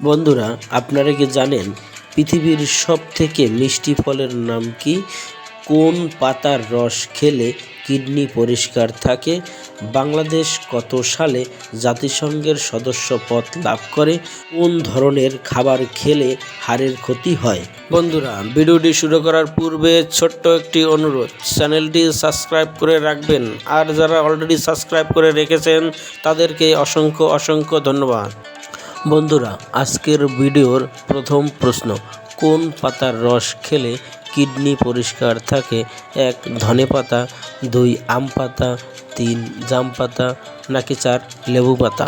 বন্ধুরা, আপনারা কি জানেন পৃথিবীর সবথেকে মিষ্টি ফলের নাম কি? কোন পাতার রস খেলে কিডনি পরিষ্কার থাকে? বাংলাদেশ কত সালে জাতিসংঘের সদস্যপদ লাভ করে? কোন ধরনের খাবার খেলে হাড়ের ক্ষতি হয়? বন্ধুরা, ভিডিওটি শুরু করার পূর্বে ছোট্ট একটি অনুরোধ, চ্যানেলটি সাবস্ক্রাইব করে রাখবেন। আর যারা অলরেডি সাবস্ক্রাইব করে রেখেছেন তাদেরকে অসংখ্য ধন্যবাদ। বন্ধুরা, আজকের ভিডিওর প্রথম প্রশ্ন, কোন পাতার রস খেলে কিডনি পরিষ্কার থাকে? 1. ধনেপাতা, 2. আম পাতা, 3. জাম পাতা, নাকি 4. লেবু পাতা?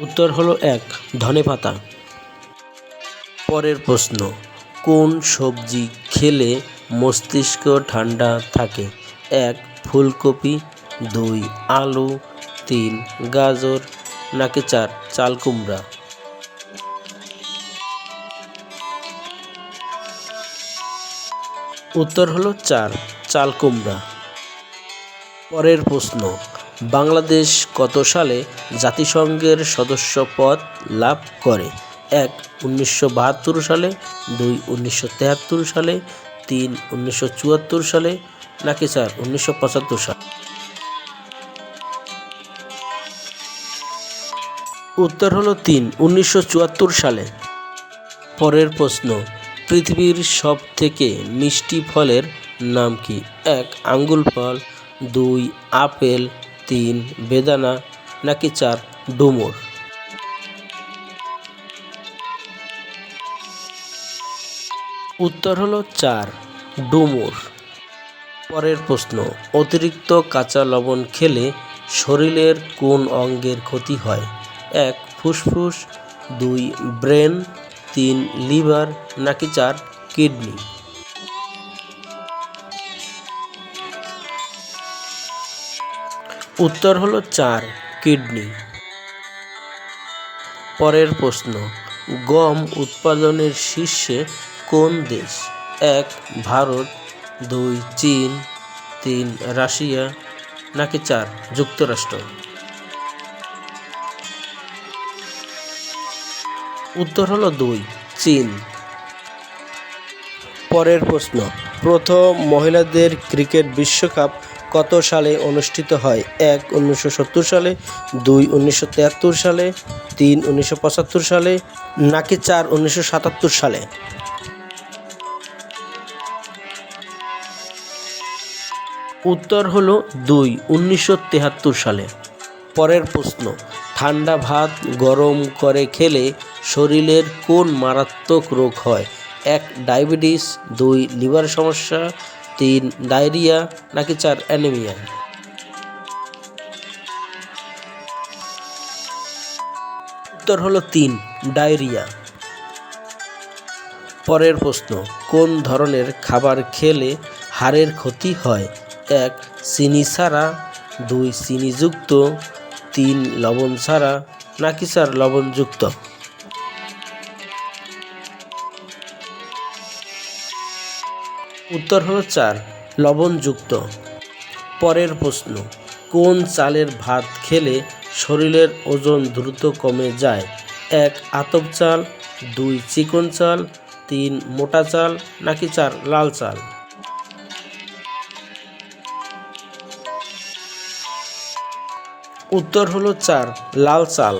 উত্তর হলো 1. ধনেপাতা। পরের প্রশ্ন, কোন সবজি খেলে মস্তিষ্ক ঠান্ডা থাকে? 1. ফুলকপি, 2. আলু, 3. গাজর, নাকি 4. চাল কুমড়া? উত্তর হলো 4. চাল কুমড়া। পরের প্রশ্ন, বাংলাদেশ কত সালে জাতিসংঘের সদস্যপদ লাভ করে? 1. 1972 সালে, 2. 1973 সালে, 3. 1974 সালে, নাকি 4. 1975 সালে? উত্তর হলো 3. 1974 সালে। পরের প্রশ্ন, পৃথিবীর সবথেকে মিষ্টি ফলের নাম কি? 1. আঙ্গুর ফল, 2. আপেল, 3. বেদানা, নাকি 4. ডুমুর? উত্তর হলো 4. ডুমুর। পরের প্রশ্ন, অতিরিক্ত কাঁচা লবণ খেলে শরীরের কোন অঙ্গের ক্ষতি হয়? 1. ফুসফুস, 2. ব্রেন, 3. লিভার, নাকি 4. কিডনি? উত্তর হলো 4. কিডনি। পরের প্রশ্ন, গম উৎপাদনের শীর্ষে কোন দেশ? 1. ভারত, 2. চীন, 3. রাশিয়া, নাকি 4. যুক্তরাষ্ট্র? উত্তর হলো 2. চীন। পরের প্রশ্ন, প্রথম মহিলাদের ক্রিকেট বিশ্বকাপ কত সালে অনুষ্ঠিত হয়? 1. 1970 সালে, 2. 1973 সালে, 3. 1975 সালে, নাকি 4. 1977 সালে? উত্তর হলো 2. 1973 সালে। পরের প্রশ্ন, ঠান্ডা ভাত গরম করে খেলে শরীরের কোন মারাত্মক রোগ হয়? 1. ডায়াবেটিস, 2. লিভার সমস্যা, 3. ডায়রিয়া, নাকি 4. অ্যানিমিয়া? উত্তর হলো 3. ডায়রিয়া। পরের প্রশ্ন, কোন ধরনের খাবার খেলে হাড়ের ক্ষতি হয়? 1. চিনি ছাড়া, 2. চিনিযুক্ত, 3. লবণ ছাড়া, নাকি 4. লবণযুক্ত? উত্তর হলো 4. লবণযুক্ত। পরের প্রশ্ন, কোন চালের ভাত খেলে শরীরের ওজন দ্রুত কমে যায়? 1. আতপ চাল, 2. চিকন চাল, 3. মোটা চাল, নাকি 4. লাল চাল? উত্তর হলো 4. লাল চাল।